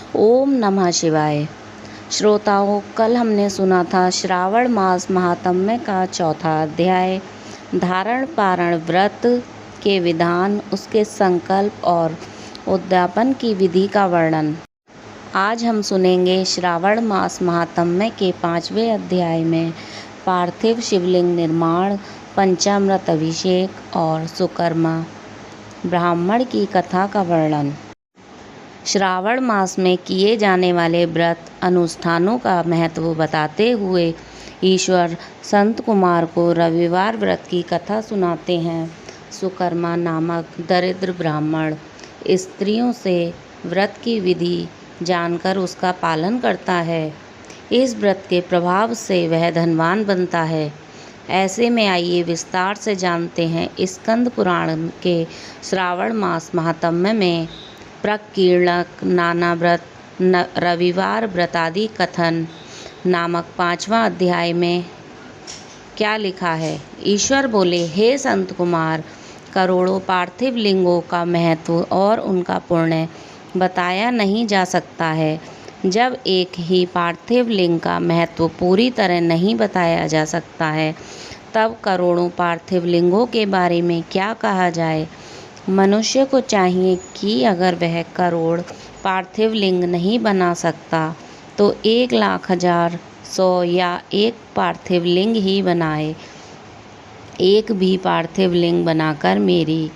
ओम नमः शिवाय। श्रोताओं, कल हमने सुना था श्रावण मास महात्म्य का चौथा अध्याय, धारण पारण व्रत के विधान, उसके संकल्प और उद्यापन की विधि का वर्णन। आज हम सुनेंगे श्रावण मास महात्म्य के 5वें अध्याय में पार्थिव शिवलिंग निर्माण, पंचामृत अभिषेक और सुकर्मा ब्राह्मण की कथा का वर्णन। श्रावण मास में किए जाने वाले व्रत अनुष्ठानों का महत्व बताते हुए ईश्वर संत कुमार को रविवार व्रत की कथा सुनाते हैं। सुकर्मा नामक दरिद्र ब्राह्मण स्त्रियों से व्रत की विधि जानकर उसका पालन करता है। इस व्रत के प्रभाव से वह धनवान बनता है। ऐसे में आइए विस्तार से जानते हैं स्कंद पुराण के श्रावण मास महात्म्य में प्रकीर्णक, नाना व्रत, रविवार व्रतादि कथन नामक 5वां अध्याय में क्या लिखा है। ईश्वर बोले, हे संत कुमार, करोड़ों पार्थिव लिंगों का महत्व और उनका पुण्य बताया नहीं जा सकता है। जब एक ही पार्थिव लिंग का महत्व पूरी तरह नहीं बताया जा सकता है, तब करोड़ों पार्थिव लिंगों के बारे में क्या कहा जाए। मनुष्य को चाहिए कि अगर वह करोड़ पार्थिव लिंग नहीं बना सकता तो 1,00,000, 1,000, 100 या 1 पार्थिव लिंग ही बनाए। एक भी पार्थिव लिंग बनाकर मेरी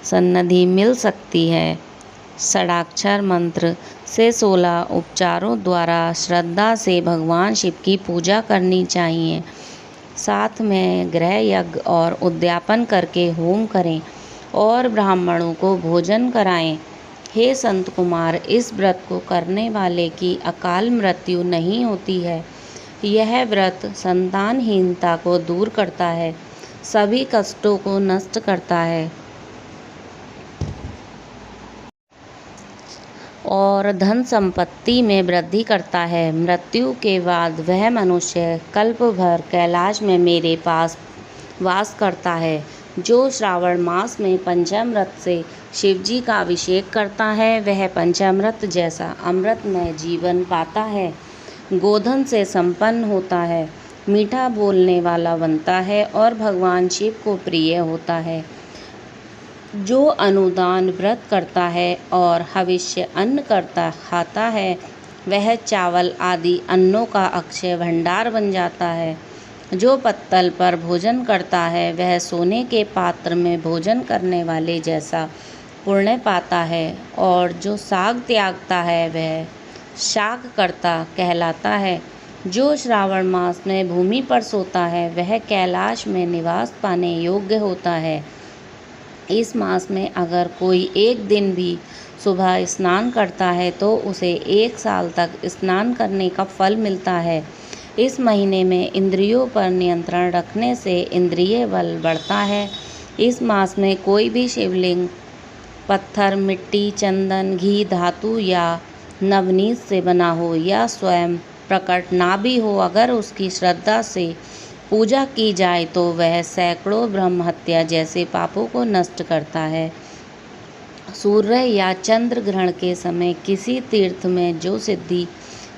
सन्निधि मिल सकती है। षडाक्षर मंत्र से 16 उपचारों द्वारा श्रद्धा से भगवान शिव की पूजा करनी चाहिए। साथ में गृह यज्ञ और उद्यापन करके होम करें और ब्राह्मणों को भोजन कराएं। हे संत कुमार, इस व्रत को करने वाले की अकाल मृत्यु नहीं होती है। यह व्रत संतानहीनता को दूर करता है, सभी कष्टों को नष्ट करता है और धन संपत्ति में वृद्धि करता है। मृत्यु के बाद वह मनुष्य कल्प भर कैलाश में मेरे पास वास करता है। जो श्रावण मास में पंचामृत से शिवजी का अभिषेक करता है, वह पंचामृत जैसा अमृतमय जीवन पाता है, गोधन से संपन्न होता है, मीठा बोलने वाला बनता है और भगवान शिव को प्रिय होता है। जो अनुदान व्रत करता है और हविष्य अन्न खाता है, वह चावल आदि अन्नों का अक्षय भंडार बन जाता है। जो पत्तल पर भोजन करता है, वह सोने के पात्र में भोजन करने वाले जैसा पुण्य पाता है और जो साग त्यागता है, वह शाककर्ता कहलाता है। जो श्रावण मास में भूमि पर सोता है, वह कैलाश में निवास पाने योग्य होता है। इस मास में अगर कोई एक दिन भी सुबह स्नान करता है तो उसे 1 साल तक स्नान करने का फल मिलता है। इस महीने में इंद्रियों पर नियंत्रण रखने से इंद्रिय बल बढ़ता है। इस मास में कोई भी शिवलिंग पत्थर, मिट्टी, चंदन, घी, धातु या नवनीत से बना हो या स्वयं प्रकट ना भी हो, अगर उसकी श्रद्धा से पूजा की जाए तो वह सैकड़ों ब्रह्म हत्या जैसे पापों को नष्ट करता है। सूर्य या चंद्र ग्रहण के समय किसी तीर्थ में जो सिद्धि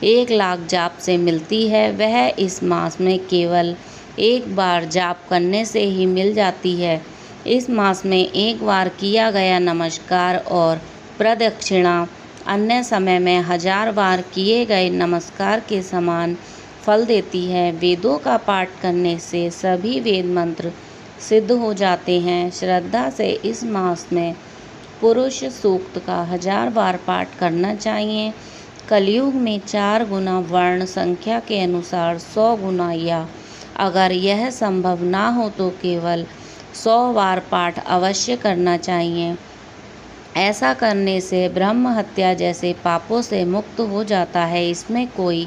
1,00,000 जाप से मिलती है, वह इस मास में केवल एक बार जाप करने से ही मिल जाती है। इस मास में एक बार किया गया नमस्कार और प्रदक्षिणा अन्य समय में 1000 बार किए गए नमस्कार के समान फल देती है। वेदों का पाठ करने से सभी वेद मंत्र सिद्ध हो जाते हैं। श्रद्धा से इस मास में पुरुष सूक्त का 1000 बार पाठ करना चाहिए। कलयुग में 4 गुना वर्ण संख्या के अनुसार 100 गुना, या अगर यह संभव ना हो तो केवल 100 बार पाठ अवश्य करना चाहिए। ऐसा करने से ब्रह्म हत्या जैसे पापों से मुक्त हो जाता है, इसमें कोई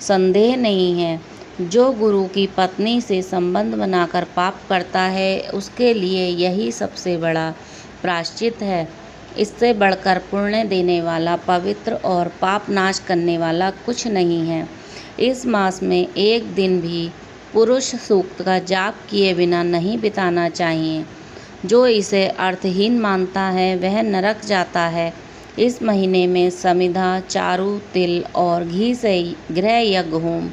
संदेह नहीं है। जो गुरु की पत्नी से संबंध बनाकर पाप करता है, उसके लिए यही सबसे बड़ा प्रायश्चित है। इससे बढ़कर पुण्य देने वाला, पवित्र और पाप नाश करने वाला कुछ नहीं है। इस मास में एक दिन भी पुरुष सूक्त का जाप किए बिना नहीं बिताना चाहिए। जो इसे अर्थहीन मानता है, वह नरक जाता है। इस महीने में समिधा, चारू, तिल और घी से गृह यज्ञ होम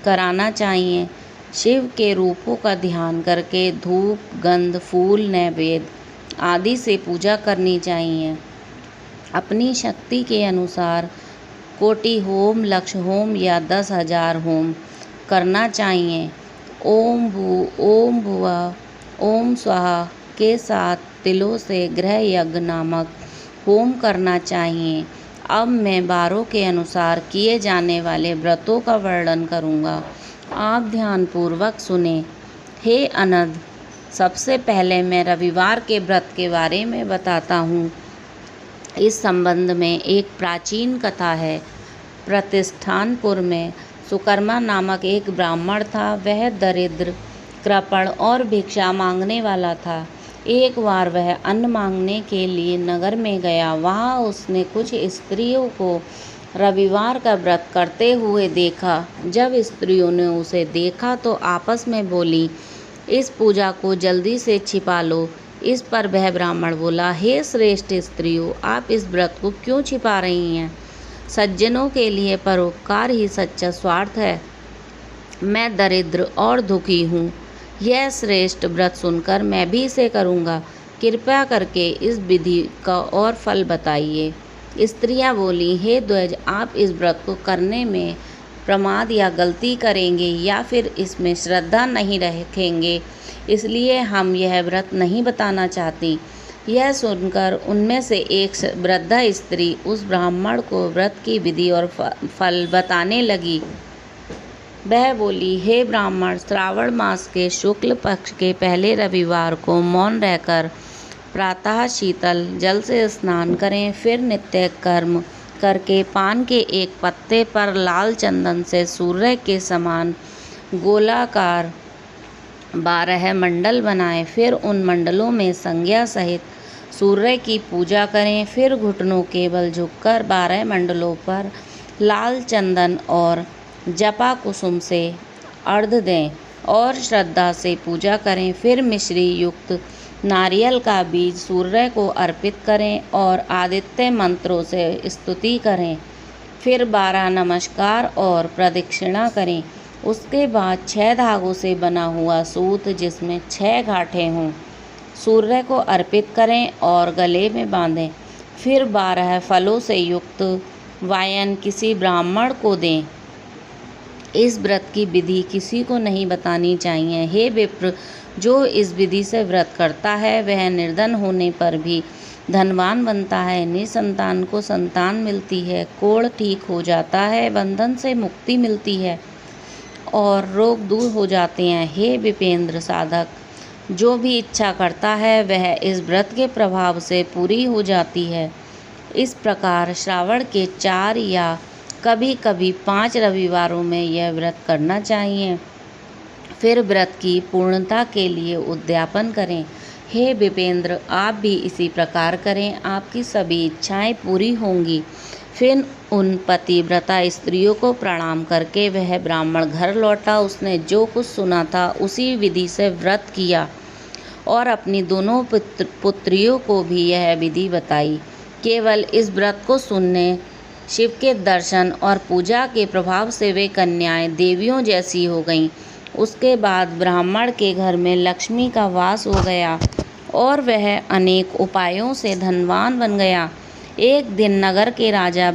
कराना चाहिए। शिव के रूपों का ध्यान करके धूप, गंध, फूल, नैवेद्य आदि से पूजा करनी चाहिए। अपनी शक्ति के अनुसार कोटि होम, लक्ष होम या 10,000 होम करना चाहिए। ओम भू, ओम भुवः, ओम स्वाहा के साथ तिलों से गृह यज्ञ नामक होम करना चाहिए। अब मैं 12 के अनुसार किए जाने वाले व्रतों का वर्णन करूँगा। आप ध्यानपूर्वक सुने। हे अनद, सबसे पहले मैं रविवार के व्रत के बारे में बताता हूँ। इस संबंध में एक प्राचीन कथा है। प्रतिष्ठानपुर में सुकर्मा नामक एक ब्राह्मण था। वह दरिद्र, कृपण और भिक्षा मांगने वाला था। एक बार वह अन्न मांगने के लिए नगर में गया। वहाँ उसने कुछ स्त्रियों को रविवार का व्रत करते हुए देखा। जब स्त्रियों ने उसे देखा तो आपस में बोली, इस पूजा को जल्दी से छिपा लो। इस पर वह ब्राह्मण बोला, हे श्रेष्ठ स्त्रियों, आप इस व्रत को क्यों छिपा रही हैं? सज्जनों के लिए परोपकार ही सच्चा स्वार्थ है। मैं दरिद्र और दुखी हूँ। यह श्रेष्ठ व्रत सुनकर मैं भी इसे करूँगा। कृपया करके इस विधि का और फल बताइए। स्त्रियाँ बोली, हे द्विज, आप इस व्रत को करने में प्रमाद या गलती करेंगे या फिर इसमें श्रद्धा नहीं रखेंगे, इसलिए हम यह व्रत नहीं बताना चाहती। यह सुनकर उनमें से एक वृद्धा स्त्री उस ब्राह्मण को व्रत की विधि और फल बताने लगी। वह बोली, हे ब्राह्मण, श्रावण मास के शुक्ल पक्ष के पहले रविवार को मौन रहकर प्रातः शीतल जल से स्नान करें। फिर नित्य कर्म करके पान के एक पत्ते पर लाल चंदन से सूर्य के समान गोलाकार 12 मंडल बनाएं। फिर उन मंडलों में संज्ञा सहित सूर्य की पूजा करें। फिर घुटनों के बल झुककर 12 मंडलों पर लाल चंदन और जपा कुसुम से अर्घ्य दें और श्रद्धा से पूजा करें। फिर मिश्री युक्त नारियल का बीज सूर्य को अर्पित करें और आदित्य मंत्रों से स्तुति करें। फिर 12 नमस्कार और प्रदक्षिणा करें। उसके बाद 6 धागों से बना हुआ सूत जिसमें 6 गांठें हों सूर्य को अर्पित करें और गले में बांधें। फिर 12 फलों से युक्त वायन किसी ब्राह्मण को दें। इस व्रत की विधि किसी को नहीं बतानी चाहिए। हे विप्र, जो इस विधि से व्रत करता है वह निर्धन होने पर भी धनवान बनता है। निसंतान को संतान मिलती है, कोढ़ ठीक हो जाता है, बंधन से मुक्ति मिलती है और रोग दूर हो जाते हैं। हे विपेंद्र साधक, जो भी इच्छा करता है वह इस व्रत के प्रभाव से पूरी हो जाती है। इस प्रकार श्रावण के 4 या कभी कभी 5 रविवारों में यह व्रत करना चाहिए। फिर व्रत की पूर्णता के लिए उद्यापन करें। हे विपेंद्र, आप भी इसी प्रकार करें, आपकी सभी इच्छाएं पूरी होंगी। फिर उन पतिव्रता स्त्रियों को प्रणाम करके वह ब्राह्मण घर लौटा। उसने जो कुछ सुना था उसी विधि से व्रत किया और अपनी दोनों पुत्रियों को भी यह विधि बताई। केवल इस व्रत को सुनने, शिव के दर्शन और पूजा के प्रभाव से वे कन्याएं देवियों जैसी हो गईं। उसके बाद ब्राह्मण के घर में लक्ष्मी का वास हो गया और वह अनेक उपायों से धनवान बन गया। एक दिन नगर के राजा